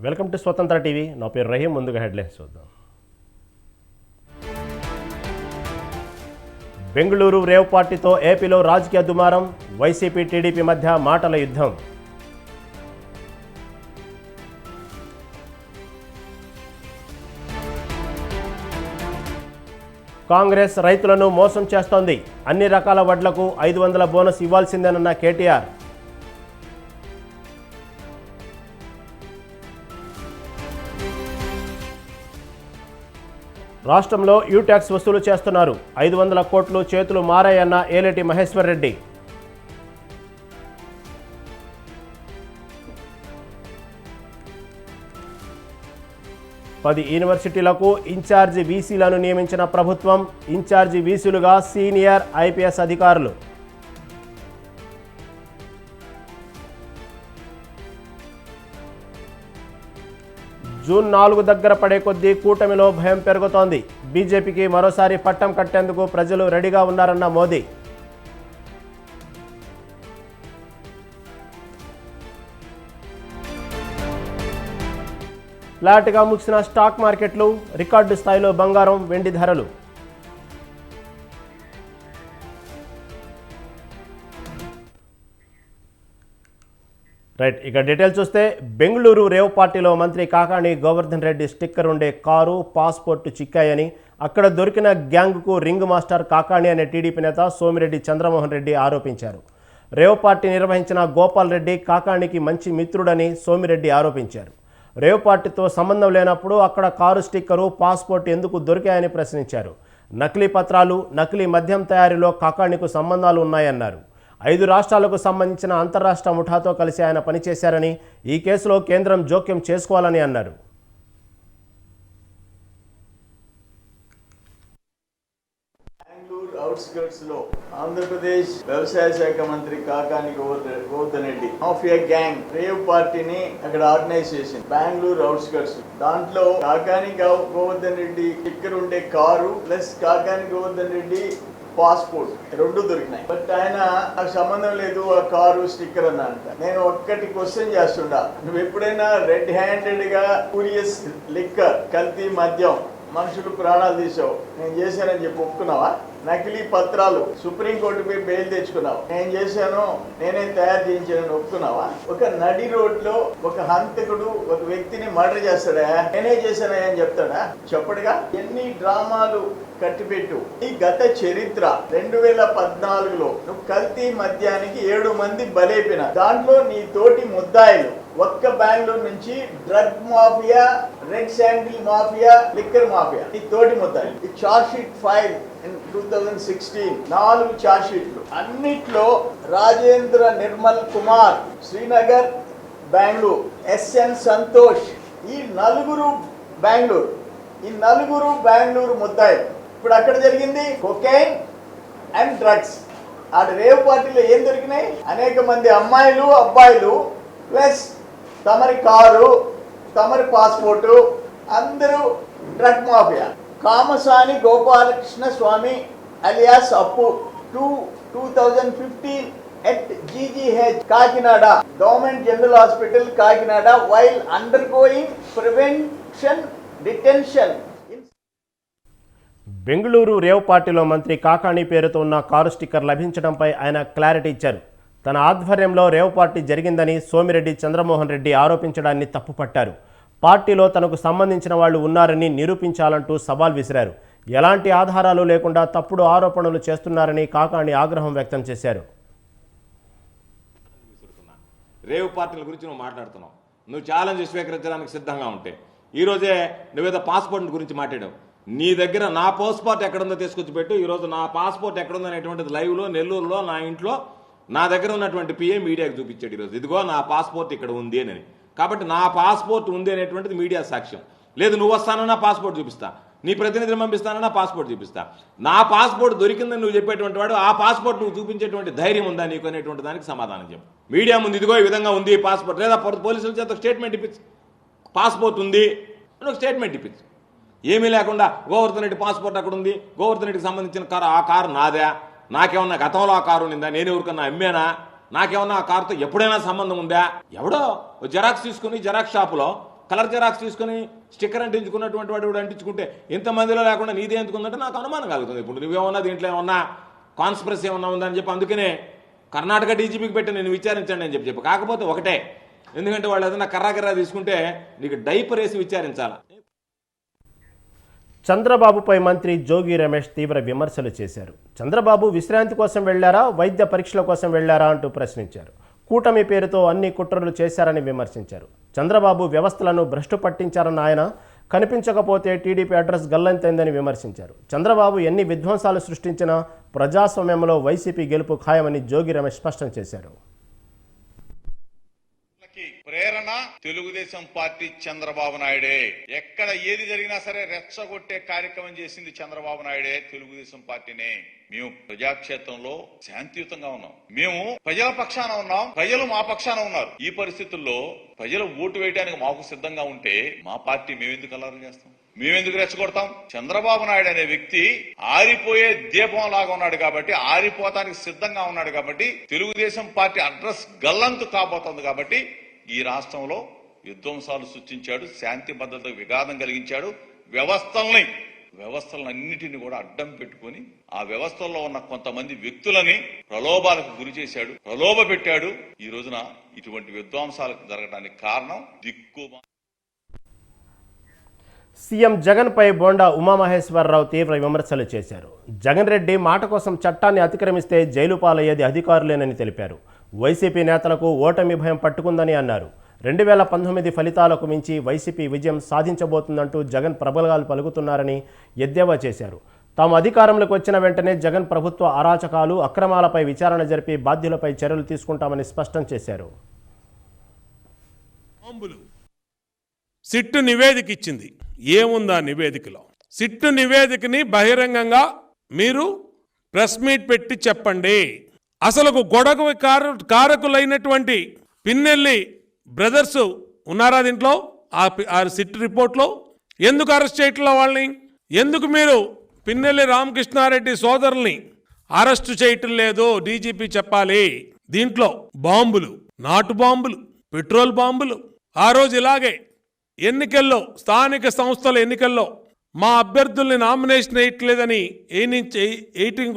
Welcome to స్వతంత్ర TV. నా పేరు రహీం. ముందుగా హెడ్లైన్స్ చూద్దాం. బెంగళూరు రేవ్ పార్టీతో ఏపీలో రాజకీయ దుమారం. వైసీపీ టీడీపీ మధ్య మాటల యుద్ధం. కాంగ్రెస్ రైతులను మోసం చేస్తోంది. అన్ని రకాల వడ్లకు 500 బోనస్ ఇవ్వాల్సిందేనన్న కేటీఆర్. రాష్ట్రంలో యూట్యాక్స్ వసూలు చేస్తున్నారు. 500 కోట్లు చేతులు మారాయన్న ఏలేటి మహేశ్వర్ రెడ్డి. పది యూనివర్సిటీలకు ఇన్ఛార్జి వీసీలను నియమించిన ప్రభుత్వం. ఇన్ఛార్జి వీసీలుగా సీనియర్ ఐపీఎస్ అధికారులు. జూన్ 4 దగ్గర పడే కొద్దీ కూటమిలో భయం పెరుగుతోంది. బీజేపీకి మరోసారి పట్టం కట్టేందుకు ప్రజలు రెడీగా ఉన్నారన్న మోదీ. ఫ్లాట్గా ముగిసిన స్టాక్ మార్కెట్లు. రికార్డు స్థాయిలో బంగారం, వెండి ధరలు. రైట్, ఇక డీటెయిల్స్ చూస్తే బెంగళూరు రేవ్ పార్టీలో మంత్రి కాకాణి గోవర్ధన్ రెడ్డి స్టిక్కర్ ఉండే కారు, పాస్పోర్టు చిక్కాయని, అక్కడ దొరికిన గ్యాంగ్కు రింగ్ మాస్టర్ కాకాణి అనే టీడీపీ నేత సోమిరెడ్డి చంద్రమోహన్ రెడ్డి ఆరోపించారు. రేవ్ పార్టీ నిర్వహించిన గోపాల్ రెడ్డి కాకాణికి మంచి మిత్రుడని సోమిరెడ్డి ఆరోపించారు. రేవ్ పార్టీతో సంబంధం లేనప్పుడు అక్కడ కారు స్టిక్కరు, పాస్పోర్ట్ ఎందుకు దొరికాయని ప్రశ్నించారు. నకిలీ పత్రాలు, నకిలీ మద్యం తయారీలో కాకాణికు సంబంధాలు ఉన్నాయన్నారు. 5 రాష్ట్రాలకు సంబంధించిన అంతర్రాష్ట్ర ముఠాతో కలిసి ఆయన పనిచేశారని, ఈ కేసులో కేంద్రం జోక్యం చేసుకోవాలని అన్నారు. బెంగళూరు అవుట్స్కర్ట్స్ లో ఆంధ్రప్రదేశ్ వ్యవసాయ శాఖ మంత్రి Kakani Govardhan Reddy mafia gang rave పార్టీని అక్కడ ఆర్గనైజ్ చేసింది. బెంగళూరు అవుట్స్కర్ట్స్ దాంట్లో కాకాని గోవర్ధన్ రెడ్డి స్టిక్కర్ ఉండే car plus Kakani Govardhan Reddy passport 2 దొరికినాయి. బట్ ఆయన నాకు సంబంధం లేదు ఆ కారు స్టిక్కర్ అన్న అంట. నేను ఒక్కటి క్వశ్చన్ చేస్తుండా, నువ్వు ఎప్పుడైనా రెడ్ హ్యాండెడ్ గా క్యూరియస్ లిక్కర్, కల్తీ మద్యం, మనుషులు ప్రాణాలు తీసావు, నేను చేశానని చెప్పి ఒప్పుకున్నావా? నకిలీ పత్రాలు, సుప్రీంకోర్టుపై బెయిల్ తెచ్చుకున్నావు, నేను చేశాను, నేనే తయారు చేయించానని ఒప్పుకున్నావా? ఒక నడి రోడ్లో ఒక హంతకుడు ఒక వ్యక్తిని మర్డర్ చేస్తాడా? నేనే చేశానా అని చెప్తాడా? చెప్పడుగా. ఎన్ని డ్రామాలు కట్టిపెట్టు. ఈ గత చరిత్ర 2014లో నువ్వు కల్తీ మద్యానికి 7 మంది బలైపోయిన, దాంట్లో నీ తోటి ముద్దాయిలు ఒక్క బెంగళూరు నుంచి drug mafia, red sandal mafia, liquor mafia, ఈ తోటి ముద్దాయిలు. ఈ charge sheet file in 2016 4 charge షీట్లు. అన్నిట్లో రాజేంద్ర నిర్మల్ కుమార్, శ్రీనగర్, బెంగళూరు, ఎస్ఎన్ సంతోష్, ఈ 4 బెంగళూరు, ఈ 4 బెంగళూరు ముద్దాయిలు. ఇప్పుడు అక్కడ జరిగింది కొకైన్ అండ్ డ్రగ్స్. ఆ రేవ్ పార్టీలో ఏం దొరికినాయి? అనేక మంది అమ్మాయిలు, అబ్బాయిలు, ప్లస్ తమరి కారు, తమరి పాస్పోర్టు, అందరూ డ్రగ్ మాఫియా. కామసాని గోపాలకృష్ణ స్వామి అలియాస్ అప్పు 2015 at GGH Kakinada, government general hospital Kakinada, while undergoing prevention detention. Bengaluru rave పార్టీలో మంత్రి కాకాణి పేరుతో ఉన్న కారు స్టిక్కర్ లభించడంపై ఆయన క్లారిటీ ఇచ్చారు. తన ఆధ్వర్యంలో రేవ్ పార్టీ జరిగిందని సోమిరెడ్డి చంద్రమోహన్ రెడ్డి ఆరోపించడాన్ని తప్పుపట్టారు. పార్టీలో తనకు సంబంధించిన వాళ్ళు ఉన్నారని నిరూపించాలంటూ సవాల్ విసిరారు. ఎలాంటి ఆధారాలు లేకుండా తప్పుడు ఆరోపణలు చేస్తున్నారని కాకాణి ఆగ్రహం వ్యక్తం చేశారు. రేవ్ పార్టీల గురించి నువ్వు మాట్లాడుతున్నావు, నువ్వు ఛాలెంజ్ స్వీకరించడానికి సిద్ధంగా ఉంటే ఈరోజే నువ్వేదో పాస్పోర్ట్ గురించి మాట్లాడావు. నీ దగ్గర నా పాస్పోర్ట్ ఎక్కడుందో తీసుకొచ్చి పెట్టు. ఈరోజు నా పాస్పోర్ట్ ఎక్కడుందో అనేటువంటిది లైవ్లో నెల్లూరులో నా ఇంట్లో నా దగ్గర ఉన్నటువంటి పిఏ మీడియాకి చూపించాడు. ఈరోజు ఇదిగో నా పాస్పోర్ట్ ఇక్కడ ఉంది అని. కాబట్టి నా పాస్పోర్ట్ ఉంది అనేటువంటిది మీడియా సాక్ష్యం. లేదు నువ్వు వస్తానన్నా పాస్పోర్ట్ చూపిస్తా, నీ ప్రతినిధిని పంపిస్తానన్నా పాస్పోర్ట్ చూపిస్తా. నా పాస్పోర్ట్ దొరికిందని నువ్వు చెప్పేటువంటి వాడు, ఆ పాస్పోర్ట్ నువ్వు చూపించేటువంటి ధైర్యం ఉందా నీకు అనేటువంటి దానికి సమాధానం చెప్పు. మీడియా ముందు ఇదిగో ఈ విధంగా ఉంది పాస్పోర్ట్, లేదా పోలీసుల చేత స్టేట్మెంట్ ఇప్పించు. పాస్పోర్ట్ ఉంది అని ఒక స్టేట్మెంట్ ఇప్పించు. ఏమీ లేకుండా గోవర్ధన్ రెడ్డి పాస్పోర్ట్ అక్కడ ఉంది, గోవర్ధన్ రెడ్డికి సంబంధించిన కారు, ఆ కారు నాదే, నాకేమన్నా గతంలో ఆ కారు ఉందా, నేను ఎవరికన్నా అమ్మేనా, నాకేమన్నా ఆ కారుతో ఎప్పుడైనా సంబంధం ఉందా? ఎవడో జిరాక్స్ తీసుకుని జిరాక్స్ షాపులో కలర్ జెరాక్స్ తీసుకుని స్టిక్కర్ అంటించుకున్నటువంటి వాడు కూడా అంటించుకుంటే ఇంతమందిలో లేకుండా నీదే ఎందుకుందంటే నాకు అనుమానం కలుగుతుంది. ఇప్పుడు నువ్వేమన్నా దీంట్లో ఏమన్నా కాన్స్పిరసీ ఏమన్నా ఉందని చెప్పి అందుకనే కర్ణాటక డీజీపీకి పెట్టి నేను విచారించండి అని చెప్పి కాకపోతే ఒకటే, ఎందుకంటే వాళ్ళు ఏదైనా కర్రా తీసుకుంటే నీకు డైపర్ వేసి విచారించాలా. చంద్రబాబుపై మంత్రి జోగి రమేష్ తీవ్ర విమర్శలు చేశారు. చంద్రబాబు విశ్రాంతి కోసం వెళ్లారా, వైద్య పరీక్షల కోసం వెళ్లారా అంటూ ప్రశ్నించారు. కూటమి పేరుతో అన్ని కుట్రలు చేశారని విమర్శించారు. చంద్రబాబు వ్యవస్థలను భ్రష్టు పట్టించారన్న ఆయన కనిపించకపోతే టీడీపీ అడ్రస్ గల్లంతైందని విమర్శించారు. చంద్రబాబు ఎన్ని విధ్వంసాలు సృష్టించినా ప్రజాస్వామ్యంలో వైసీపీ గెలుపు ఖాయమని జోగి రమేష్ స్పష్టం చేశారు. ప్రేరణ తెలుగుదేశం పార్టీ చంద్రబాబు నాయుడే. ఎక్కడ ఏది జరిగినా సరే రెచ్చగొట్టే కార్యక్రమం చేసింది చంద్రబాబు నాయుడే, తెలుగుదేశం పార్టీనే. మేము ప్రజాక్షేత్రంలో శాంతియుతంగా ఉన్నాం, మేము ప్రజల పక్షాన ఉన్నాం, ప్రజలు మా పక్షాన ఉన్నారు. ఈ పరిస్థితుల్లో ప్రజలు ఓటు వేయడానికి మాకు సిద్ధంగా ఉంటే మా పార్టీ మేమెందుకు అల్లరి చేస్తాం, మేమెందుకు రెచ్చగొడతాం? చంద్రబాబు నాయుడు అనే వ్యక్తి ఆరిపోయే దీపం లాగా ఉన్నాడు కాబట్టి, ఆరిపోతానికి సిద్ధంగా ఉన్నాడు కాబట్టి, తెలుగుదేశం పార్టీ అడ్రస్ గల్లంతు కాబోతోంది కాబట్టి ఈ రాష్ట్రంలో విధ్వంసాలు సృష్టించాడు, శాంతి భద్రతకు విఘాతం కలిగించాడు, వ్యవస్థలన్నిటిని కూడా అడ్డం పెట్టుకుని ఆ వ్యవస్థల్లో ఉన్న కొంతమంది వ్యక్తులని ప్రలోభాలకు గురి చేశాడు, ప్రలోభ పెట్టాడు. ఈ రోజున ఇటువంటి విధ్వంసాలకు జరగడానికి కారణం సీఎం జగన్పై బోండా ఉమామహేశ్వరరావు తీవ్ర విమర్శలు చేశారు. జగన్ రెడ్డి మాట కోసం చట్టాన్ని అతిక్రమిస్తే జైలు పాలయ్యేది అధికారులేనని తెలిపారు. వైసీపీ నేతలకు ఓటమి భయం పట్టుకుందని అన్నారు. 2019 ఫలితాలకు మించి వైసీపీ విజయం సాధించబోతుందంటూ జగన్ ప్రబలాలు పలుకుతున్నారని ఎద్దేవా చేశారు. తాము అధికారంలోకి వచ్చిన వెంటనే జగన్ ప్రభుత్వ అరాచకాలు, అక్రమాలపై విచారణ జరిపి బాధ్యులపై చర్యలు తీసుకుంటామని స్పష్టం చేశారు. సిట్టు నివేదిక ఇచ్చింది. ఏముందా నివేదికలో? సిట్టు నివేదికని బహిరంగంగా మీరు ప్రెస్ మీట్ పెట్టి చెప్పండి. అసలు గొడవ కారకులైనటువంటి పిన్నెల్లి బ్రదర్స్ ఉన్నారా దీంట్లో? ఆ సిట్ రిపోర్ట్లో ఎందుకు అరెస్ట్ చేయట్లా వాళ్ళని? ఎందుకు మీరు పిన్నెల్లి రామకృష్ణారెడ్డి సోదరుల్ని అరెస్టు చేయటం లేదు? డీజీపీ చెప్పాలి. దీంట్లో బాంబులు, నాటు బాంబులు, పెట్రోల్ బాంబులు. ఆ రోజు ఇలాగే ఎన్నికల్లో, స్థానిక సంస్థల ఎన్నికల్లో మా అభ్యర్థుల్ని నామినేషన్ వేయట్లేదని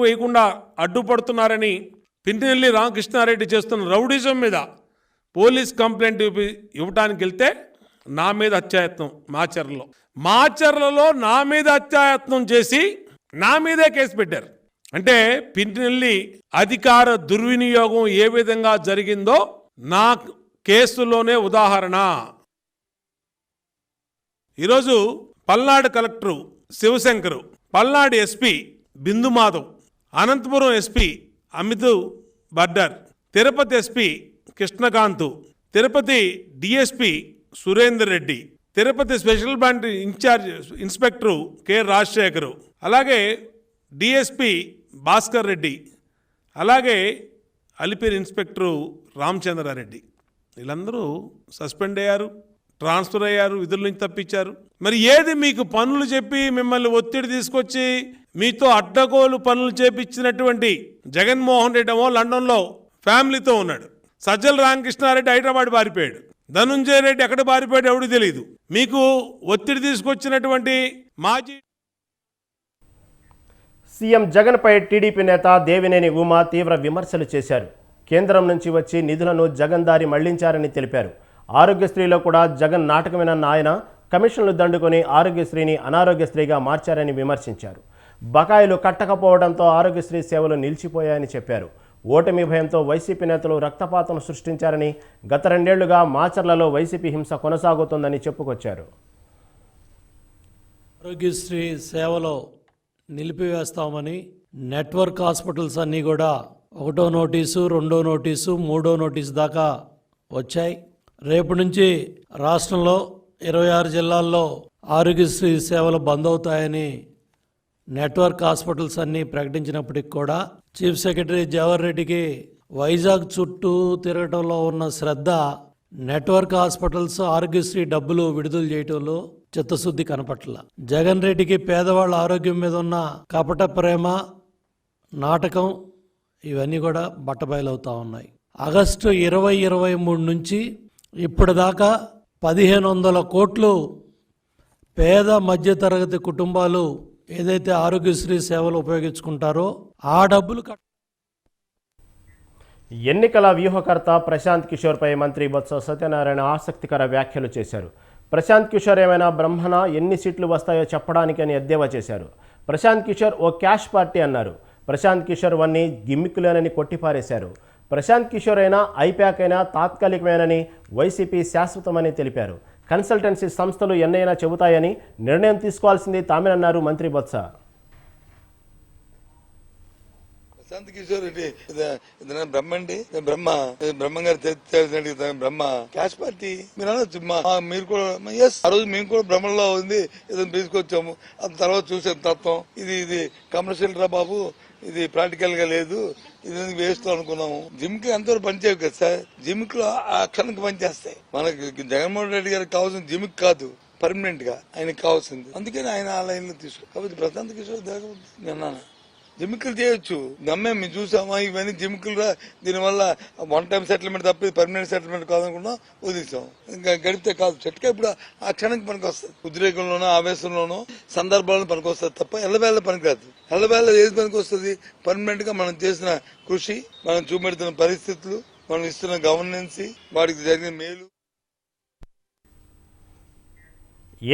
వేయకుండా అడ్డుపడుతున్నారని పిన్నెల్లి రామకృష్ణారెడ్డి చేస్తున్న రౌడిజం మీద పోలీస్ కంప్లైంట్ ఇవ్వటానికి వెళ్తే నా మీద అత్యాయత్నం మాచర్లలో నా మీద అత్యాయత్నం చేసి నా మీదే కేసు పెట్టారు. అంటే పిన్నెల్లి అధికార దుర్వినియోగం ఏ విధంగా జరిగిందో నా కేసులోనే ఉదాహరణ. ఈరోజు Palnadu collector Shivashankar, Palnadu SP Bindu Madhav, Anantapuram SP Amit Bardar, Tirupati SP Krishnakanth, Tirupati DSP Surender Reddy, Tirupati special branch inspector K Rajasekhar, అలాగే డిఎస్పీ భాస్కర్ రెడ్డి, అలాగే అలిపిరి ఇన్స్పెక్టరు రామచంద్రారెడ్డి, వీళ్ళందరూ సస్పెండ్ అయ్యారు, ట్రాన్స్ఫర్ అయ్యారు, విధుల నుంచి తప్పించారు. మరి ఏది మీకు పనులు చెప్పి మిమ్మల్ని ఒత్తిడి తీసుకొచ్చి మీతో అడ్డగోలు పనులు చేపించినటువంటి జగన్మోహన్ రెడ్డి ఏమో లండన్లో ఫ్యామిలీతో ఉన్నాడు, సజ్జల రామకృష్ణారెడ్డి హైదరాబాద్ పారిపోయాడు, ధనుంజయ రెడ్డి ఎక్కడ పారిపోయాడు ఎవడు తెలియదు. మీకు ఒత్తిడి తీసుకొచ్చినటువంటి మాజీ సీఎం జగన్పై టీడీపీ నేత దేవినేని ఉమా తీవ్ర విమర్శలు చేశారు. కేంద్రం నుంచి వచ్చి నిధులను జగన్ దారి మళ్లించారని తెలిపారు. ఆరోగ్యశ్రీలో కూడా జగన్ నాటకమేనన్న ఆయన కమిషన్లు దండుకొని ఆరోగ్యశ్రీని అనారోగ్యశ్రీగా మార్చారని విమర్శించారు. బకాయిలు కట్టకపోవడంతో ఆరోగ్యశ్రీ సేవలు నిలిచిపోయాయని చెప్పారు. ఓటమి భయంతో వైసీపీ నేతలు రక్తపాతం సృష్టించారని, గత 2 ఏళ్లుగా మాచర్లలో వైసీపీ హింస కొనసాగుతోందని చెప్పుకొచ్చారు. ఆరోగ్యశ్రీ సేవలో నిలిపివేస్తామని నెట్వర్క్ హాస్పిటల్స్ అన్నీ కూడా 1వ నోటీసు, 2వ నోటీసు, 3వ నోటీసు దాకా వచ్చాయి. రేపు నుంచి రాష్ట్రంలో 26 జిల్లాల్లో ఆరోగ్యశ్రీ సేవలు బంద్ అవుతాయని నెట్వర్క్ హాస్పిటల్స్ అన్నీ ప్రకటించినప్పటికి కూడా చీఫ్ సెక్రటరీ జవహర్ రెడ్డికి వైజాగ్ చుట్టూ తిరగటంలో ఉన్న శ్రద్ధ నెట్వర్క్ హాస్పిటల్స్ ఆరోగ్యశ్రీ డబ్బులు విడుదల చేయటంలో చిత్తశుద్ధి కనపట్ల. జగన్ రెడ్డికి పేదవాళ్ళ ఆరోగ్యం మీద ఉన్న కపట ప్రేమ, నాటకం ఇవన్నీ కూడా బట్టబయలవుతా ఉన్నాయి. ఆగస్టు 2023 నుంచి ఇప్పటిదాకా 1500 కోట్లు పేద మధ్యతరగతి కుటుంబాలు ఏదైతే ఆరోగ్యశ్రీ సేవలు ఉపయోగించుకుంటారో ఆ డబ్బులు ఎన్నికల వ్యూహకర్త ప్రశాంత్ కిషోర్పై మంత్రి బొత్స సత్యనారాయణ ఆసక్తికర వ్యాఖ్యలు చేశారు. ప్రశాంత్ కిషోర్ ఏమైనా బ్రహ్మణ, ఎన్ని సీట్లు వస్తాయో చెప్పడానికి అని ఎద్దేవా చేశారు. ప్రశాంత్ కిషోర్ ఓ క్యాష్ పార్టీ అన్నారు. ప్రశాంత్ కిషోర్ వన్నీ గిమ్మిక్కులేనని కొట్టిపారేశారు. ప్రశాంత్ కిషోర్ అయినా ఐప్యాక్ అయినా తాత్కాలికమేనని, వైసీపీ శాశ్వతమని తెలిపారు. కన్సల్టెన్సీ సంస్థలు ఎన్నైనా చెబుతాయని, నిర్ణయం తీసుకోవాల్సింది తామేనన్నారు మంత్రి బొత్స. ప్రశాంత్ కిషోర్ రెడ్డి బ్రహ్మ అండి, బ్రహ్మంగారు బ్రహ్మ క్యాష్ పార్టీ మీరు అనొచ్చు. మీరు కూడా ఆ రోజు మేము కూడా బ్రహ్మలో ఉంది ఏదైనా తీసుకొచ్చాము. ఆ తర్వాత చూసే తత్వం ఇది కమర్షియల్ రా బాబు, ఇది ప్రాక్టికల్ గా లేదు, ఇది వేస్ట్ అనుకున్నాము. జిమ్ కి ఎంతవరకు పనిచేయవు కదా సార్, జిమ్ లో ఆ క్షణానికి పనిచేస్తాయి. మనకి జగన్మోహన్ రెడ్డి గారికి కావాల్సిన జిమ్ కాదు, పర్మనెంట్ గా ఆయనకి కావాల్సింది. అందుకని ఆయన ఆ లైన్ లో తీసుకో. కాబట్టి ప్రశాంత్ కిషోర్ నేను జిమ్మికలు చేయొచ్చు, నమ్మే మేము చూసామా ఇవన్నీ జిమ్మికలు. దీనివల్ల వన్ టైం సెటిల్మెంట్ తప్ప పర్మనెంట్ సెటిల్మెంట్ కాదనుకున్నా వదిలేసాం. ఇంకా గడిపితే కాదు, చెట్టుగా ఇప్పుడు ఆ క్షణానికి పనికి వస్తుంది. ఉద్రేకంలోనో ఆవేశంలోనో సందర్భాలను పనికి వస్తుంది తప్ప ఎల్లవేళ పనికి రాదు. ఎల్లవేళ ఏది పనికి వస్తుంది? పర్మనెంట్ గా మనం చేసిన కృషి, మనం చూపెడుతున్న పరిస్థితులు, మనం ఇస్తున్న గవర్నెన్స్, వాడికి జరిగిన మేలు.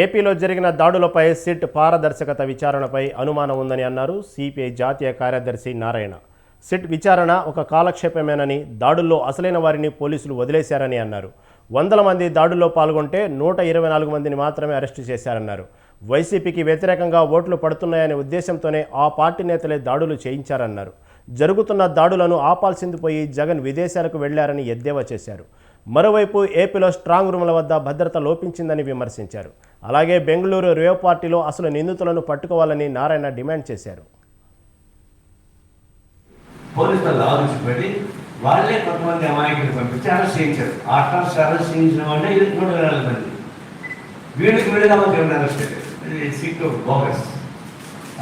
ఏపీలో జరిగిన దాడులపై సిట్ పారదర్శకత విచారణపై అనుమానం ఉందని అన్నారు సిపిఐ జాతీయ కార్యదర్శి నారాయణ. సిట్ విచారణ ఒక కాలక్షేపమేనని, దాడుల్లో అసలైన వారిని పోలీసులు వదిలేశారని అన్నారు. 100 మంది దాడుల్లో పాల్గొంటే 124 మందిని మాత్రమే అరెస్టు చేశారన్నారు. వైసీపీకి వ్యతిరేకంగా ఓట్లు పడుతున్నాయనే ఉద్దేశంతోనే ఆ పార్టీ నేతలే దాడులు చేయించారన్నారు. జరుగుతున్న దాడులను ఆపాల్సింది పోయి జగన్ విదేశాలకు వెళ్లారని ఎద్దేవా చేశారు. మరోవైపు ఏపీలో స్ట్రాంగ్ రూమ్ల వద్ద భద్రత లోపించిందని విమర్శించారు. అలాగే బెంగళూరు రేవ్ పార్టీలో అసలు నిందితులను పట్టుకోవాలని నారాయణ డిమాండ్ చేశారు. పోలీసులు ఆలోచించి వాళ్ళే కొంతమంది అమాయకులు పంపించి అరెస్ట్ చేయించారు. ఆ అరెస్ట్ చేయించిన వాళ్ళే 120 మంది. వీళ్ళకి వీళ్ళగా అరెస్ట్ సీట్లు బోగస్.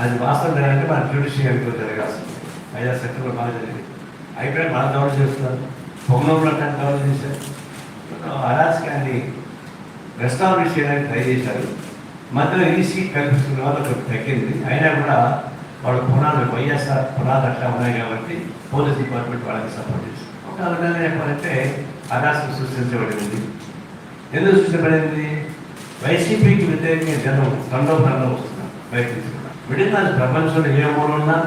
అది వాస్తవం లేదంటే మన జ్యుడిషియల్తో జరగాల్సింది. 5 సెప్టెంబర్ బాగా జరిగింది. అయిపోయి బాగా దాడులు చేస్తున్నారు. పొంగంలో దాడులు చేశారు. అరాచకాన్ని రెస్టాబ్లిష్ చేయడానికి ట్రై చేశారు. మధ్యలో ఈసీ కల్పిస్తున్న వాళ్ళు కొంచెం తగ్గింది. అయినా కూడా వాళ్ళ పునాదులు వైఎస్ఆర్ పునాదులు అట్లా ఉన్నాయి కాబట్టి పోలీస్ డిపార్ట్మెంట్ వాళ్ళకి సపోర్ట్ చేస్తుంది. ఒక విధంగా చెప్పాలంటే అరాచకం సృష్టించబడింది. ఎందుకు సృష్టించబడింది? వైసీపీకి వ్యతిరేకంగా జనం తండోపంలో వస్తున్నారు, బయట తీసుకున్నారు. మిడిల్ ప్రపంచంలో ఏ మూలన్నా,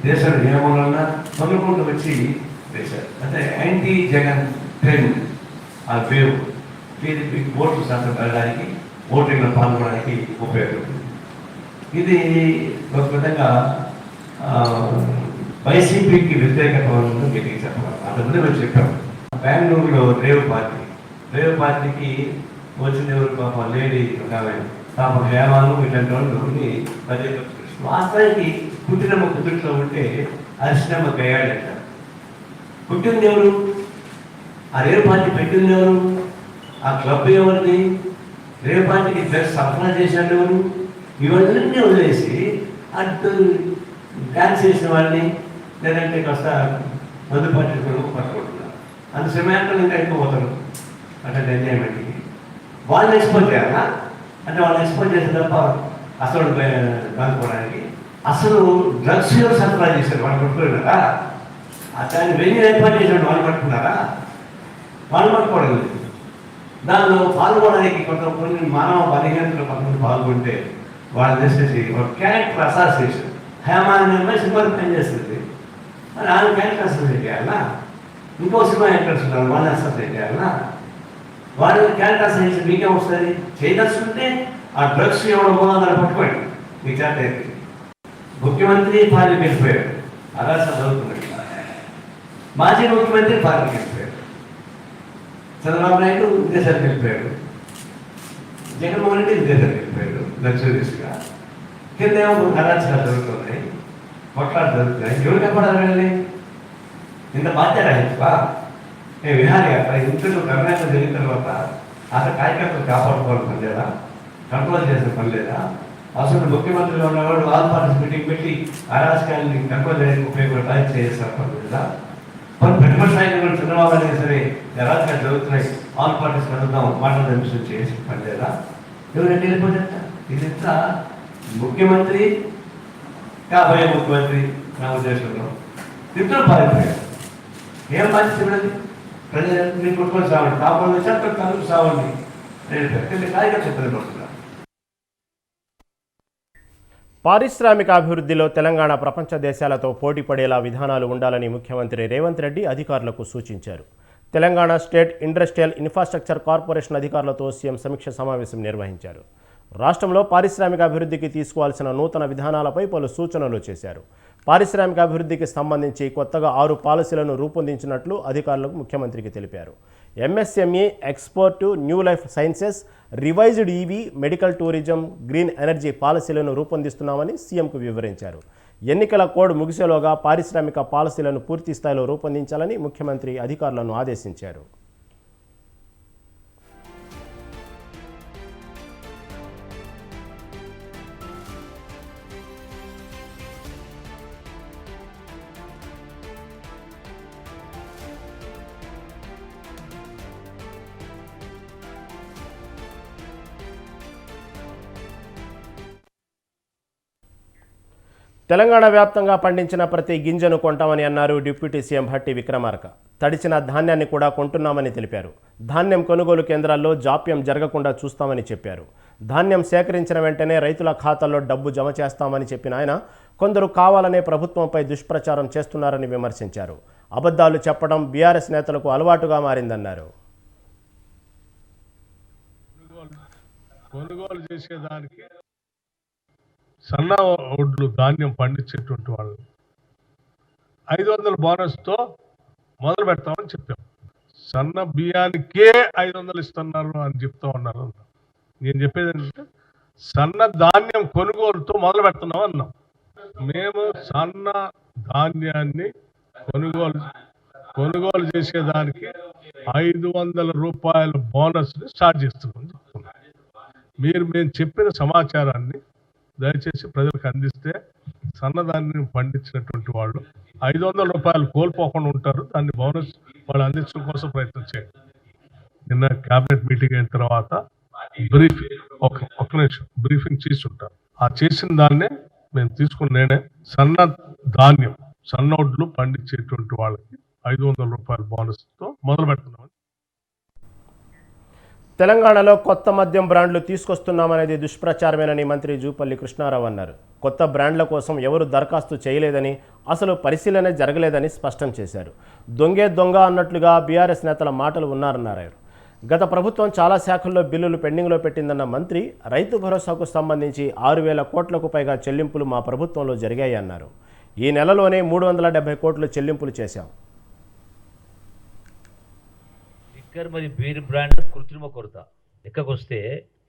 దేశంలో ఏ మూలన్నా తొలగకుండా వచ్చి వేశారు. అంటే యాంటీ జగన్ ట్రెండ్, ఆ వేవ్ టీడీపీ ఓట్లు శాతం పెరగడానికి, ఓటింగ్లో పాల్గొనడానికి ఉపయోగపడుతుంది. ఇది ఒక విధంగా వైసీపీకి వ్యతిరేకత మీకు చెప్పాలి. అంతకుముందు మేము చెప్పాము. బెంగళూరులో రేవ్ పార్టీకి వచ్చిన ఎవరు పాప లేడీ పాప హేమాను ఇట్లాంటి వాళ్ళని వాస్తవానికి పుట్టినమ్మ కుదురులో ఉంటే అరిసినమ్మ గయ్యాడంటారు. పుట్టింది ఎవరు? ఆ రేవ్ పార్టీ పెట్టింది ఎవరు? ఆ క్లబ్ ఎవరిది? రేవ్ పార్టీకి డ్రగ్స్ సరఫరా చేశాడు ఎవరు? ఇవన్నీ వదిలేసి అటు డ్యాన్స్ చేసిన వాళ్ళని, లేదంటే కాస్త మందు పార్టీ కొరకు పట్టుకుంటున్నారు. అంత సమయాన్ని ఇంకా ఎక్కువ పోతారు అట్లా ఎంజాయ్మెంట్కి. వాళ్ళని ఎక్స్పోజ్ చేయాలా? అంటే వాళ్ళని ఎక్స్పోజ్ చేసిన తప్ప అసలు కానుకోవడానికి. అసలు డ్రగ్స్ ఎవరు సరఫరా చేశారు? వాళ్ళు పట్టుకున్నారా? దాన్ని వెయ్యి ఏర్పాటు చేసిన వాళ్ళు పట్టుకున్నారా? వాళ్ళు పట్టుకోవడం లేదు. దానిలో పాల్గొనడానికి కొన్ని మానవ బలహీనతలు కొంతమంది పాల్గొంటే వాళ్ళు చేసేసి ఒక క్యారెక్టర్ అసాసియేషన్. హేమా అనే అమ్మాయి సినిమాకి పనిచేస్తుంది, మరి ఆమె క్యారెక్టర్ అసాసియేట్ చేయాలన్నా? ఇంకో సినిమా యాక్టర్స్ ఉన్నారు, వాళ్ళని అసాసియేట్ చేయాలన్నా? వాళ్ళ క్యారెక్టర్ అసాసియేషన్ మీకేం వస్తుంది? చేయదలుచుకుంటే ఆ డ్రగ్స్ ఎవరు పోదాన్ని పట్టుకోండి, మీ చేత అయితే. ముఖ్యమంత్రి పార్టీకి వెళ్ళిపోయాడు, అలా చదువుతున్నాడు. మాజీ ముఖ్యమంత్రి పార్టీకి వెళ్ళిపోయాడు. చంద్రబాబు నాయుడు విదేశాలకు వెళ్ళిపోయాడు. జగన్మోహన్ రెడ్డి విదేశాలకు వెళ్ళిపోయాడు లగ్జరీస్గా. కింద ఏమో అరాచకాలు జరుగుతున్నాయి, కొట్లాలు జరుగుతున్నాయి. ఎవరు చెప్పడాలి వెళ్ళి? ఇంత బాధ్యత విహారీ యాత్ర ఇంట్లో గమనాలు జరిగిన తర్వాత అసలు కార్యకర్తలు కాపాడుకోవాలి పని లేదా? కంట్రోల్ చేసిన పని లేదా? అసలు ముఖ్యమంత్రిగా ఉన్నవాడు ఆల్ పార్టీస్ మీటింగ్ పెట్టి అరాచకాన్ని కంట్రోల్ చేయడానికి ఉపయోగపడే చేస్తారు పని లేదా? కొన్ని ప్రతిపక్ష నాయకులు చంద్రబాబు అయినా సరే అరాచకాలు జరుగుతున్నాయి, ఆల్ పార్టీస్ కలుద్దాం మాట్లాడదాం చేసి పడలేదా? ఎవరైనా వెళ్ళిపోతే ఇది ఎంత ముఖ్యమంత్రి కాబోయే ముఖ్యమంత్రి నా ఉద్దేశంలో ఇద్దరు పారిపోయారు. ఏం బాధ్యత ఇవ్వలేదు? ప్రజలు మీరు కొట్టుకొని సావండి, కాపాడు చట్టం కలుపు సావండి. నేను కార్యక్రమం చెప్పలేదు. పారిశ్రామిక అభివృద్ధిలో తెలంగాణ ప్రపంచ దేశాలతో పోటీ పడేలా విధానాలు ఉండాలని ముఖ్యమంత్రి రేవంత్ రెడ్డి అధికారులకు సూచించారు. Telangana state industrial infrastructure corporation అధికారులతో సీఎం సమీక్ష సమావేశం నిర్వహించారు. రాష్ట్రంలో పారిశ్రామిక అభివృద్ధికి తీసుకోవాల్సిన నూతన విధానాలపై పలు సూచనలు చేశారు. పారిశ్రామిక అభివృద్ధికి సంబంధించి కొత్తగా 6 పాలసీలను రూపొందించినట్లు అధికారులకు ముఖ్యమంత్రికి తెలిపారు. MSME, export, new life sciences, revised EV, medical tourism, green energy పాలసీలను రూపొందిస్తున్నామని సీఎంకు వివరించారు. ఎన్నికల కోడ్ ముగిసేలోగా పారిశ్రామిక పాలసీలను పూర్తి స్థాయిలో రూపొందించాలని ముఖ్యమంత్రి అధికారులను ఆదేశించారు. తెలంగాణ వ్యాప్తంగా పండించిన ప్రతి గింజను కొంటామని అన్నారు డిప్యూటీ సీఎం భట్టి విక్రమార్క. తడిచిన ధాన్యాన్ని కూడా కొంటున్నామని తెలిపారు. ధాన్యం కొనుగోలు కేంద్రాల్లో జాప్యం జరగకుండా చూస్తామని చెప్పారు. ధాన్యం సేకరించిన వెంటనే రైతుల ఖాతాల్లో డబ్బు జమ చేస్తామని చెప్పిన ఆయన కొందరు కావాలనే ప్రభుత్వంపై దుష్ప్రచారం చేస్తున్నారని విమర్శించారు. అబద్ధాలు చెప్పడం బీఆర్ఎస్ నేతలకు అలవాటుగా మారిందన్నారు. కొనుగోలు చేసేదానికి సన్న ఒడ్లు ధాన్యం పండించేటువంటి వాళ్ళు 500 బోనస్తో మొదలు పెడతామని చెప్పాం. సన్న బియ్యానికే 500 ఇస్తున్నారు అని చెప్తా ఉన్నారు. నేను చెప్పేది ఏంటంటే సన్న ధాన్యం కొనుగోలుతో మొదలు పెడుతున్నాం అన్నాం. మేము సన్న ధాన్యాన్ని కొనుగోలు చేసేదానికి 500 రూపాయల బోనస్ని స్టార్ట్ చేస్తున్నామని చెప్తున్నాం. మేము చెప్పిన సమాచారాన్ని దయచేసి ప్రజలకు అందిస్తే సన్నధాన్యం పండించినటువంటి వాళ్ళు 500 రూపాయలు కోల్పోకుండా ఉంటారు. దాన్ని బోనస్ వాళ్ళు అందించడం కోసం ప్రయత్నం చేయండి. నిన్న క్యాబినెట్ మీటింగ్ అయిన తర్వాత బ్రీఫింగ్ చేసి ఉంటారు. ఆ చేసిన దాన్నే మేము తీసుకున్న నేనే సన్నొడ్లు పండించేటువంటి వాళ్ళకి 500 రూపాయల బోనస్తో మొదలు పెడుతున్నామని. తెలంగాణలో కొత్త మద్యం బ్రాండ్లు తీసుకొస్తున్నామనేది దుష్ప్రచారమేనని మంత్రి జూపల్లి కృష్ణారావు అన్నారు. కొత్త బ్రాండ్ల కోసం ఎవరు దరఖాస్తు చేయలేదని, అసలు పరిశీలన జరగలేదని స్పష్టం చేశారు. దొంగే దొంగ అన్నట్లుగా బీఆర్ఎస్ నేతల మాటలు ఉన్నారన్నారు. గత ప్రభుత్వం చాలా శాఖల్లో బిల్లులు పెండింగ్లో పెట్టిందన్న మంత్రి రైతు భరోసాకు సంబంధించి 6,000 కోట్లకు పైగా చెల్లింపులు మా ప్రభుత్వంలో జరిగాయి అన్నారు. ఈ నెలలోనే 370 కోట్లు చెల్లింపులు చేశాం. మరి బీర్ బ్రాండ్ కృత్రిమ కొరత లెక్కకొస్తే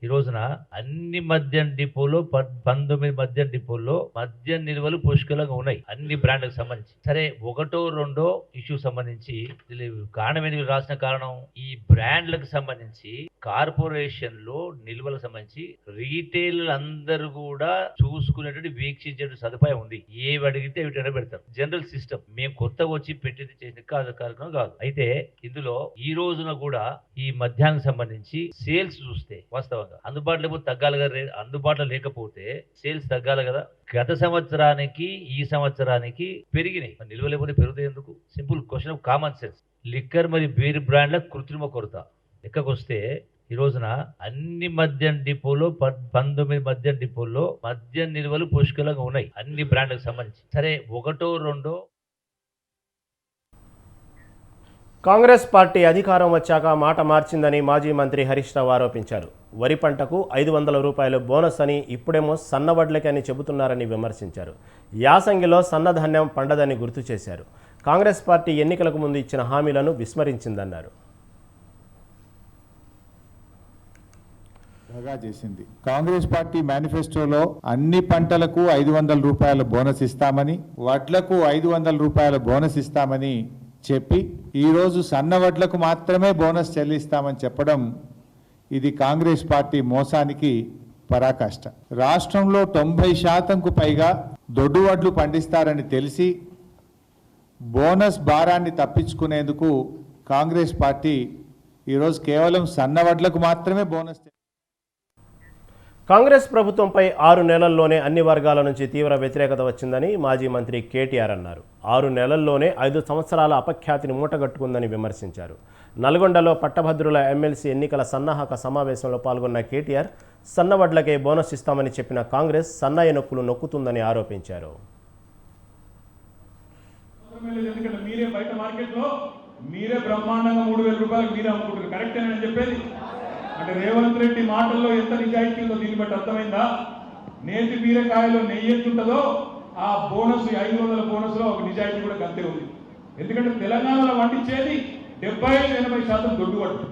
ఈ రోజున అన్ని మద్యం డిపోలో 19 మద్యం డిపోల్లో మద్యం నిల్వలు పుష్కలంగా ఉన్నాయి అన్ని బ్రాండ్లకు సంబంధించి. సరే, 1-2 ఇష్యూ సంబంధించి కారణం ఎందుకు రాసిన కారణం ఈ బ్రాండ్లకు సంబంధించి కార్పొరేషన్ లో నిల్వలకు సంబంధించి రీటైల్ అందరూ కూడా చూసుకునేటువంటి వీక్షించే సదుపాయం ఉంది. ఏవి అడిగితే వీటి పెడతారు. General system. మేము కొత్తగా వచ్చి పెట్టింది చేసిన కార్యక్రమం కాదు. అయితే ఇందులో ఈ రోజున కూడా ఈ మద్యానికి సంబంధించి సేల్స్ చూస్తే వాస్తవంగా అందుబాటులో తగ్గాలి కదా. అందుబాటులో లేకపోతే సేల్స్ తగ్గాలి కదా. గత సంవత్సరానికి ఈ సంవత్సరానికి పెరిగినాయి. నిల్వ లేకపోతే పెరుగుతాయి ఎందుకు? Simple question of common sense. Liquor మరియు బీర్ బ్రాండ్ల కృత్రిమ కొరత లెక్కకొస్తే ఈ రోజున అన్ని మద్యం డిపోలో 19 మద్యం డిపోల్లో మద్యం నిల్వలు పుష్కలంగా ఉన్నాయి అన్ని బ్రాండ్లకు సంబంధించి. సరే, 1-2 కాంగ్రెస్ పార్టీ అధికారం వచ్చాక మాట మార్చిందని మాజీ మంత్రి హరీష్ రావు ఆరోపించారు. వరి పంటకు 500 రూపాయలు బోనస్ అని, ఇప్పుడేమో సన్నవడ్లకి అని చెబుతున్నారని విమర్శించారు. యాసంగిలో సన్నధాన్యం పండదని గుర్తు చేశారు. కాంగ్రెస్ పార్టీ ఎన్నికలకు ముందు ఇచ్చిన హామీలను విస్మరించిందన్నారు. చేసింది కాంగ్రెస్ పార్టీ మేనిఫెస్టోలో అన్ని పంటలకు 500 రూపాయల బోనస్ ఇస్తామని, వడ్లకు 500 రూపాయల బోనస్ ఇస్తామని చెప్పి ఈరోజు సన్న వడ్లకు మాత్రమే బోనస్ చెల్లిస్తామని చెప్పడం ఇది కాంగ్రెస్ పార్టీ మోసానికి పరాకాష్ట. రాష్ట్రంలో 90% పైగా దొడ్డు వడ్లు పండిస్తారని తెలిసి బోనస్ భారాన్ని తప్పించుకునేందుకు కాంగ్రెస్ పార్టీ ఈరోజు కేవలం సన్నవడ్లకు మాత్రమే బోనస్. కాంగ్రెస్ ప్రభుత్వంపై 6 నెలల్లోనే అన్ని వర్గాల నుంచి తీవ్ర వ్యతిరేకత వచ్చిందని మాజీ మంత్రి కేటీఆర్ అన్నారు. 6 నెలల్లోనే 5 సంవత్సరాల అపఖ్యాతిని మూటగట్టుకుందని విమర్శించారు. నల్గొండలో పట్టభద్రుల ఎమ్మెల్సీ ఎన్నికల సన్నాహక సమావేశంలో పాల్గొన్న కేటీఆర్ సన్నవడ్లకే బోనస్ ఇస్తామని చెప్పిన కాంగ్రెస్ సన్నాయి నొక్కులు నొక్కుతుందని ఆరోపించారు. మీరే బయట మార్కెట్లో మీరే బ్రహ్మాండంగా 3,000 రూపాయలకు మీరే అమ్ముకుంటారు. కరెక్టేనని చెప్పేది అంటే రేవంత్ రెడ్డి మాటల్లో ఎంత నిజాయితీ ఉందో దీన్ని బట్టి అర్థమైందా? నేతి బీరకాయలో నెయ్యి ఎంత ఉంటుందో ఆ బోనస్ 500 బోనస్ లో ఒక నిజాయితీ కూడా గంతే ఉంది. ఎందుకంటే తెలంగాణలో పండించేది 75-80% దొడ్డువడ్లు.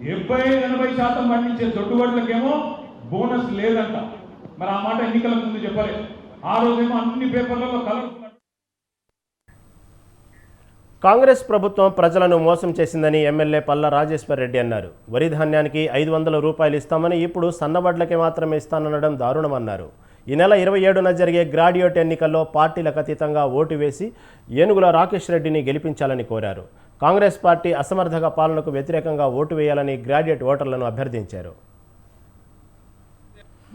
75-80% పండించే దొడ్డువడ్లకేమో బోనస్ లేదంట. మరి ఆ మాట ఎన్నికల ముందు చెప్పలేదు. ఆ రోజేమో అన్ని పేపర్లలో కలర్. కాంగ్రెస్ ప్రభుత్వం ప్రజలను మోసం చేసిందని ఎమ్మెల్యే పల్లా రాజేశ్వర్ రెడ్డి అన్నారు. వరి ధాన్యానికి 500 రూపాయలు ఇస్తామని ఇప్పుడు సన్నవడ్లకే మాత్రమే ఇస్తాననడం దారుణమన్నారు. ఈ నెల 27న జరిగే గ్రాడ్యుయేట్ ఎన్నికల్లో పార్టీలకు అతీతంగా ఓటు వేసి ఏనుగుల రాకేష్ రెడ్డిని గెలిపించాలని కోరారు. కాంగ్రెస్ పార్టీ అసమర్థక పాలనకు వ్యతిరేకంగా ఓటు వేయాలని గ్రాడ్యుయేట్ ఓటర్లను అభ్యర్థించారు.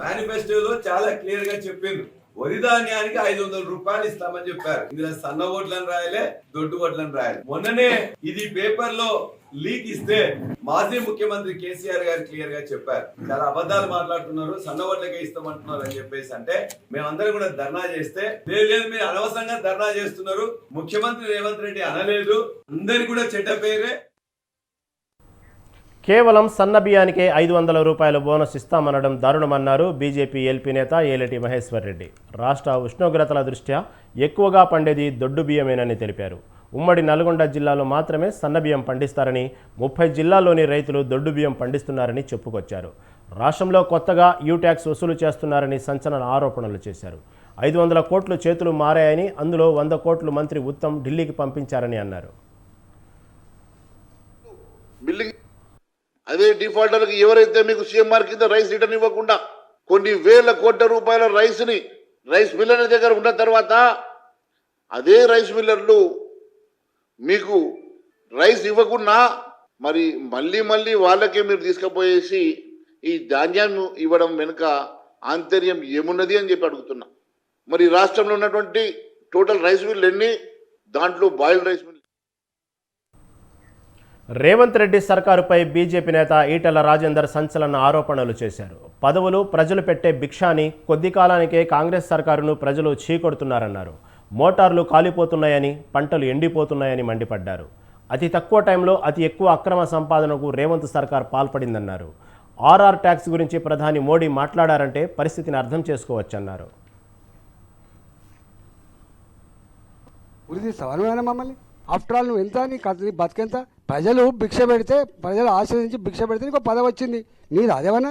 మేనిఫెస్టోలో చాలా క్లియర్ గా చెప్పిండ్రు, వరి ధాన్యానికి 500 రూపాయలు ఇస్తామని చెప్పారు. ఇందులో సన్న ఓట్లను రాయలే, దొడ్డు ఓట్లను రాయలే. మొన్ననే ఇది పేపర్ లో లీక్ ఇస్తే మాజీ ముఖ్యమంత్రి కేసీఆర్ గారు క్లియర్ గా చెప్పారు, చాలా అబద్ధాలు మాట్లాడుతున్నారు, సన్న ఓట్లకే ఇస్తామంటున్నారు అని చెప్పేసి. అంటే మేమందరం కూడా ధర్నా చేస్తే లేదు మీరు అనవసరంగా ధర్నా చేస్తున్నారు, ముఖ్యమంత్రి రేవంత్ రెడ్డి అనలేదు, అందరికి కూడా చెడ్డ పేరే. కేవలం సన్న బియ్యానికే 500 రూపాయల బోనస్ ఇస్తామనడం దారుణమన్నారు బీజేపీ ఎల్పీ నేత ఏలేటి మహేశ్వర్ రెడ్డి. రాష్ట్ర ఉష్ణోగ్రతల దృష్ట్యా ఎక్కువగా పండేది దొడ్డు బియ్యమేనని తెలిపారు. ఉమ్మడి నల్గొండ జిల్లాలో మాత్రమే సన్న బియ్యం పండిస్తారని, 30 జిల్లాల్లోని రైతులు దొడ్డు బియ్యం పండిస్తున్నారని చెప్పుకొచ్చారు. రాష్ట్రంలో కొత్తగా యూట్యాక్స్ వసూలు చేస్తున్నారని సంచలన ఆరోపణలు చేశారు. 500 కోట్లు చేతులు మారాయని, అందులో 100 కోట్లు మంత్రి ఉత్తమ్ ఢిల్లీకి పంపించారని అన్నారు. అదే డిఫాల్టర్కి ఎవరైతే మీకు సీఎంఆర్ కింద రైస్ రిటర్న్ ఇవ్వకుండా కొన్ని వేల కోట్ల రూపాయల రైస్ మిల్లర్ల దగ్గర ఉన్న తర్వాత అదే రైస్ మిల్లర్లు మీకు రైస్ ఇవ్వకుండా మరి మళ్ళీ వాళ్ళకే మీరు తీసుకుపోయేసి ఈ ధాన్యాన్ని ఇవ్వడం వెనుక ఆంతర్యం ఏమున్నది అని చెప్పి అడుగుతున్నా. మరి రాష్ట్రంలో ఉన్నటువంటి టోటల్ రైస్ మిల్లు ఎన్ని, దాంట్లో boiled rice mill. Revanth Reddy సర్కారుపై బీజేపీ నేత ఈటెల రాజేందర్ సంచలన ఆరోపణలు చేశారు. పదవులు ప్రజలు పెట్టే భిక్షాని, కొద్ది కాలానికే కాంగ్రెస్ సర్కారును ప్రజలు చీకొడుతున్నారన్నారు. మోటార్లు కాలిపోతున్నాయని, పంటలు ఎండిపోతున్నాయని మండిపడ్డారు. అతి తక్కువ టైంలో అతి ఎక్కువ అక్రమ సంపాదనకు రేవంత్ సర్కార్ పాల్పడిందన్నారు. ఆర్ఆర్ ట్యాక్స్ గురించి ప్రధాని మోడీ మాట్లాడారంటే పరిస్థితిని అర్థం చేసుకోవచ్చన్నారు. మమ్మల్ని ఆఫ్టర్ ఆల్ నువ్వు ఎంత, నీ బతికెంత? ప్రజలు భిక్ష పెడితే, ప్రజలు ఆశ్రయించి భిక్ష పెడితే నీకు పదవి వచ్చింది. నీది అదేమన్నా?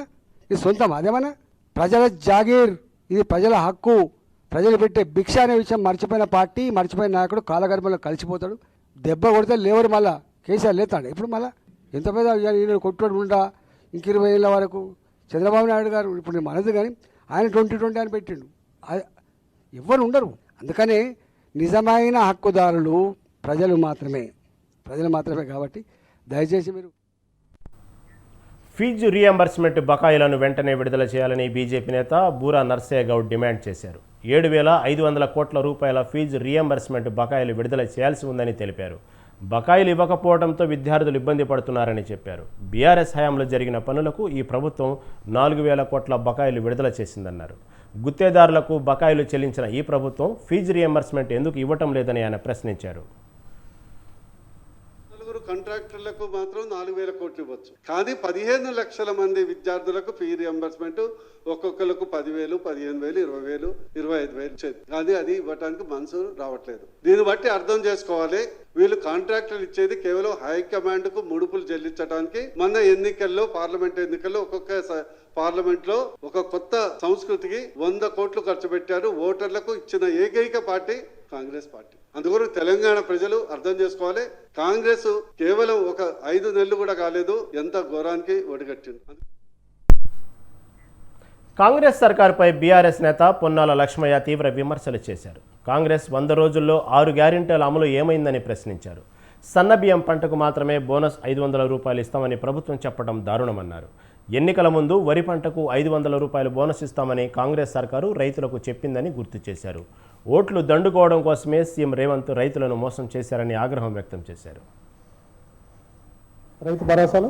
నీ సొంతం అదేమన్నా? ప్రజల జాగీర్, ఇది ప్రజల హక్కు. ప్రజలు పెట్టే భిక్ష అనే విషయం మర్చిపోయిన పార్టీ, మర్చిపోయిన నాయకుడు కాలగర్భంలో కలిసిపోతాడు. దెబ్బ కొడితే లేవరు. మళ్ళా కేసీఆర్ లేతాడు. ఇప్పుడు మళ్ళీ ఎంత పెద్ద నేను కొట్టుకోడు ఉంటా. ఇంక 20 ఏళ్ళ వరకు చంద్రబాబు నాయుడు గారు, ఇప్పుడు మనది కానీ ఆయన 2020 అని పెట్టిండు. ఎవరు ఉండరు. అందుకనే నిజమైన హక్కుదారులు ప్రజలు మాత్రమే కాబట్టి దయచేసి మీరు ఫీజు రీఎంబర్స్మెంట్ బకాయిలను వెంటనే విడుదల చేయాలని బీజేపీ నేత బూరా నర్సయ్య గౌడ్ డిమాండ్ చేశారు. 7,500 కోట్ల రూపాయల ఫీజు రీఎంబర్స్మెంట్ బకాయిలు విడుదల చేయాల్సి ఉందని తెలిపారు. బకాయిలు ఇవ్వకపోవడంతో విద్యార్థులు ఇబ్బంది పడుతున్నారని చెప్పారు. బీఆర్ఎస్ హయాంలో జరిగిన పనులకు ఈ ప్రభుత్వం 4,000 కోట్ల బకాయిలు విడుదల చేసిందన్నారు. గుత్తేదారులకు బకాయిలు చెల్లించిన ఈ ప్రభుత్వం ఫీజు రీఎంబర్స్మెంట్ ఎందుకు ఇవ్వటం లేదని ఆయన ప్రశ్నించారు. కాంట్రాక్టర్లకు మాత్రం 4,000 కోట్లు ఇవ్వచ్చు, కానీ 15 లక్షల మంది విద్యార్థులకు ఫీ రియంబర్స్మెంట్ ఒక్కొక్కరికి 10,000, 15,000, 20,000, 25,000 ఇచ్చేది, కానీ అది ఇవ్వడానికి మనసు రావట్లేదు. దీన్ని బట్టి అర్థం చేసుకోవాలి, వీళ్ళు కాంట్రాక్టర్లు ఇచ్చేది కేవలం హైకమాండ్ కు ముడుపులు చెల్లించడానికి. మొన్న ఎన్నికల్లో, పార్లమెంట్ ఎన్నికల్లో ఒక్కొక్క పార్లమెంట్ లో ఒక కొత్త సంస్కృతికి 100 కోట్లు ఖర్చు పెట్టారు. ఓటర్లకు ఇచ్చిన ఏకైక పార్టీ కాంగ్రెస్ పార్టీ. అందుకని తెలంగాణ ప్రజలు అర్థం చేసుకోవాలి, కాంగ్రెస్ కేవలం ఒక 5 నెలలు కూడా కాలేదు, ఎంత ఘోరానికి ఒడిగట్టింది. కాంగ్రెస్ సర్కారుపై బీఆర్ఎస్ నేత పొన్నాల లక్ష్మయ్య తీవ్ర విమర్శలు చేశారు. కాంగ్రెస్ 100 రోజుల్లో 6 గ్యారెంటీల అమలు ఏమైందని ప్రశ్నించారు. సన్నబియ్యం పంటకు మాత్రమే బోనస్ 500 రూపాయలు ఇస్తామని ప్రభుత్వం చెప్పడం దారుణమన్నారు. ఎన్నికల ముందు వరి పంటకు 500 రూపాయలు బోనస్ ఇస్తామని కాంగ్రెస్ సర్కారు రైతులకు చెప్పిందని గుర్తు చేశారు. ఓట్లు దండుకోవడం కోసమే సీఎం రేవంత్ రైతులను మోసం చేశారని ఆగ్రహం వ్యక్తం చేశారు. రైతు భరోసాలో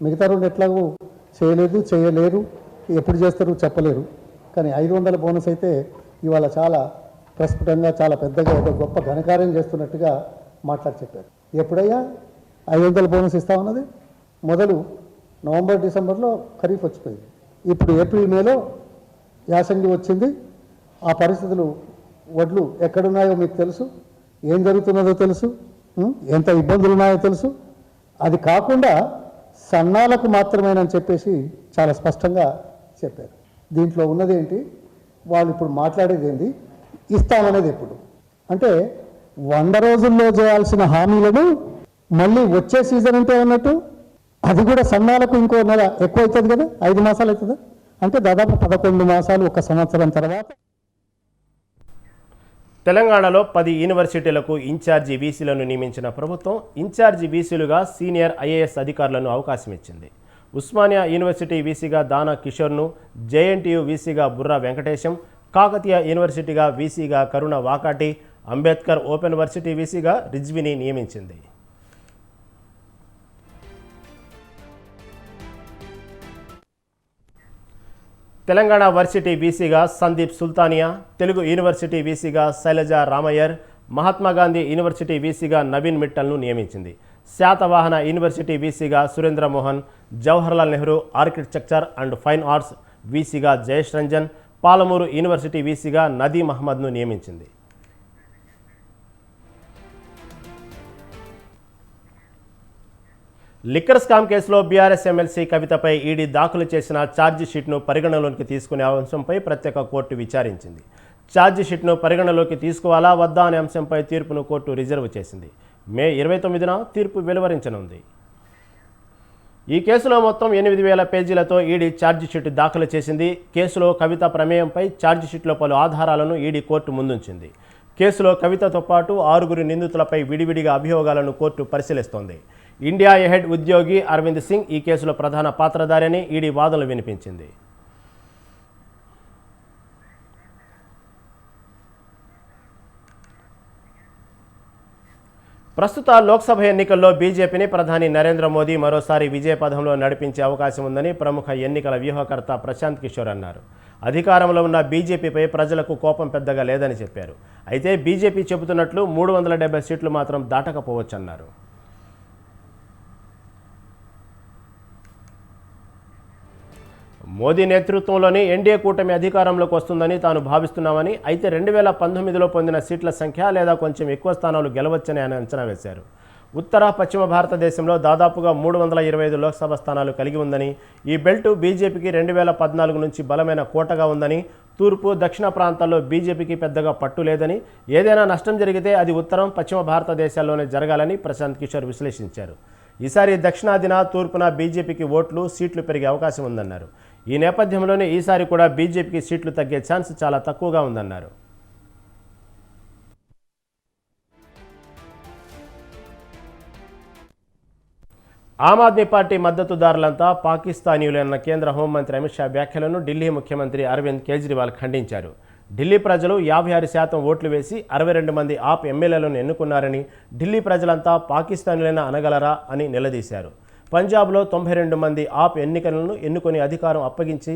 మిగతా రెండు ఎట్లాగూ చేయలేరు, ఎప్పుడు చేస్తారు చెప్పలేరు. కానీ 500 బోనస్ అయితే ఇవాళ చాలా ప్రస్ఫుటంగా, చాలా పెద్దగా ఏదో గొప్ప ఘనకార్యం చేస్తున్నట్టుగా మాట్లాడి చెప్పారు. ఎప్పుడయ్యా 500 బోనస్ ఇస్తామన్నది? మొదలు నవంబర్ డిసెంబర్లో ఖరీఫ్ వచ్చిపోయింది, ఇప్పుడు ఏప్రిల్ మేలో యాసంగి వచ్చింది. ఆ పరిస్థితులు, వడ్లు ఎక్కడున్నాయో మీకు తెలుసు, ఏం జరుగుతున్నదో తెలుసు, ఎంత ఇబ్బందులు ఉన్నాయో తెలుసు. అది కాకుండా సన్నాలకు మాత్రమేనని చెప్పేసి చాలా స్పష్టంగా చెప్పారు. దీంట్లో ఉన్నది ఏంటి, వాళ్ళు ఇప్పుడు మాట్లాడేది ఏంటి, ఇస్తామనేది ఎప్పుడు? అంటే 100 రోజుల్లో చేయాల్సిన హామీలను మళ్ళీ వచ్చే సీజన్ అంటే అన్నట్టు అది కూడా సన్నాలకు ఇంకో నెల ఎక్కువ అవుతుంది కదా, 5 మాసాలు అవుతుందా? అంటే దాదాపు 11 మాసాలు, 1 సంవత్సరం తర్వాత. తెలంగాణలో 10 యూనివర్సిటీలకు ఇన్ఛార్జి వీసీలను నియమించిన ప్రభుత్వం ఇన్ఛార్జి వీసీలుగా సీనియర్ ఐఏఎస్ అధికారులను అవకాశం ఇచ్చింది. ఉస్మానియా యూనివర్సిటీ వీసీగా దానా కిషోర్ను, జేఎన్టీయూ వీసీగా బుర్రా వెంకటేశం, కాకతీయ యూనివర్సిటీగా వీసీగా కరుణ వాకాటి, అంబేద్కర్ ఓపెన్ వర్సిటీ వీసీగా రిజ్వీని నియమించింది. తెలంగాణ వర్సిటీ వీసీగా సందీప్ సుల్తానియా, తెలుగు యూనివర్సిటీ వీసీగా శైలజ రామయ్యర్, మహాత్మాగాంధీ యూనివర్సిటీ వీసీగా నవీన్ మిట్టల్ను నియమించింది. శాతవాహన యూనివర్సిటీ వీసీగా Surendra Mohan, Jawaharlal Nehru architecture and fine arts వీసీగా జయేష్ రంజన్, పాలమూరు యూనివర్సిటీ వీసీగా నదీం అహ్మద్ను నియమించింది. లిక్కర్ స్కామ్ కేసులో బీఆర్ఎస్ ఎమ్మెల్సీ కవితపై ఈడీ దాఖలు చేసిన ఛార్జిషీట్ను పరిగణలోకి తీసుకునే అంశంపై ప్రత్యేక కోర్టు విచారించింది. ఛార్జిషీట్ను పరిగణలోకి తీసుకోవాలా వద్దా అనే అంశంపై తీర్పును కోర్టు రిజర్వ్ చేసింది. మే 29న తీర్పు వెలువరించనుంది. ఈ కేసులో మొత్తం 8,000 పేజీలతో ఈడీ ఛార్జిషీట్ దాఖలు చేసింది. కేసులో కవిత ప్రమేయంపై ఛార్జిషీట్లో పలు ఆధారాలను ఈడీ కోర్టు ముందుంచింది. కేసులో కవితతో పాటు 6 నిందితులపై విడివిడిగా అభియోగాలను కోర్టు పరిశీలిస్తోంది. ఇండియా ఎహెడ్ ఉద్యోగి అరవింద్ సింగ్ ఈ కేసులో ప్రధాన పాత్రధారి అని ఈడీ వాదనలు వినిపించింది. ప్రస్తుత లోక్సభ ఎన్నికల్లో బీజేపీని ప్రధాని నరేంద్ర మోదీ మరోసారి విజయపథంలో నడిపించే అవకాశం ఉందని ప్రముఖ ఎన్నికల వ్యూహకర్త ప్రశాంత్ కిషోర్ అన్నారు. అధికారంలో ఉన్న బీజేపీపై ప్రజలకు కోపం పెద్దగా లేదని చెప్పారు. అయితే బీజేపీ చెబుతున్నట్లు 370 సీట్లు మాత్రం దాటకపోవచ్చన్నారు. మోదీ నేతృత్వంలోని ఎన్డీఏ కూటమి అధికారంలోకి వస్తుందని తాను భావిస్తున్నామని, అయితే 2019లో పొందిన సీట్ల సంఖ్య లేదా కొంచెం ఎక్కువ స్థానాలు గెలవచ్చని ఆయన అంచనా వేశారు. ఉత్తర పశ్చిమ భారతదేశంలో దాదాపుగా 325 లోక్సభ స్థానాలు కలిగి ఉందని, ఈ బెల్టు బీజేపీకి 2014 నుంచి బలమైన కోటగా ఉందని, తూర్పు దక్షిణ ప్రాంతాల్లో బీజేపీకి పెద్దగా పట్టు లేదని, ఏదైనా నష్టం జరిగితే అది ఉత్తరం పశ్చిమ భారతదేశాల్లోనే జరగాలని ప్రశాంత్ కిషోర్ విశ్లేషించారు. ఈసారి దక్షిణాదిన తూర్పున బీజేపీకి ఓట్లు సీట్లు పెరిగే అవకాశం ఉందన్నారు. ఈ నేపథ్యంలోనే ఈసారి కూడా బీజేపీకి సీట్లు తగ్గే ఛాన్స్ చాలా తక్కువగా ఉందన్నారు. ఆమ్ ఆద్మీ పార్టీ మద్దతుదారులంతా పాకిస్తానీయులన్న కేంద్ర హోంమంత్రి అమిత్ షా వ్యాఖ్యలను ఢిల్లీ ముఖ్యమంత్రి అరవింద్ కేజ్రీవాల్ ఖండించారు. ఢిల్లీ ప్రజలు 56% ఓట్లు వేసి 62 మంది ఆప్ ఎమ్మెల్యేలను ఎన్నుకున్నారని, ఢిల్లీ ప్రజలంతా పాకిస్తానీయులైనా అనగలరా అని నిలదీశారు. పంజాబ్లో 92 మంది ఆప్ ఎన్నికలను ఎన్నుకొని అధికారం అప్పగించి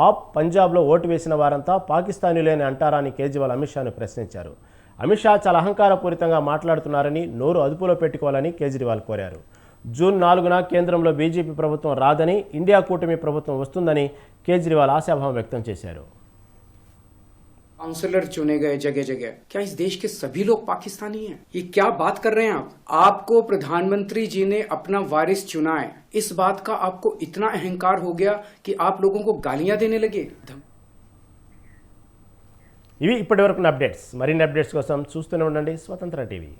ఆప్ పంజాబ్లో ఓటు వేసిన వారంతా పాకిస్తానీయులేని అంటారా అని కేజ్రీవాల్ అమిత్ షాను ప్రశ్నించారు. అమిత్ షా చాలా అహంకారపూరితంగా మాట్లాడుతున్నారని, నోరు అదుపులో పెట్టుకోవాలని కేజ్రీవాల్ కోరారు. జూన్ 4న కేంద్రంలో బీజేపీ ప్రభుత్వం రాదని, ఇండియా కూటమి ప్రభుత్వం వస్తుందని కేజ్రీవాల్ ఆశాభావం వ్యక్తం చేశారు. काउंसलर चुने गए जगह जगह, क्या इस देश के सभी लोग पाकिस्तानी हैं? ये क्या बात कर रहे हैं आप? आपको प्रधानमंत्री जी ने अपना वारिस चुना है, इस बात का आपको इतना अहंकार हो गया कि आप लोगों को गालियां देने लगे. ఇవి ఇప్పటివరకు అప్డేట్స్. మరిన్ని అప్డేట్స్ కోసం చూస్తూనే ఉండండి స్వతంత్ర టీవీ.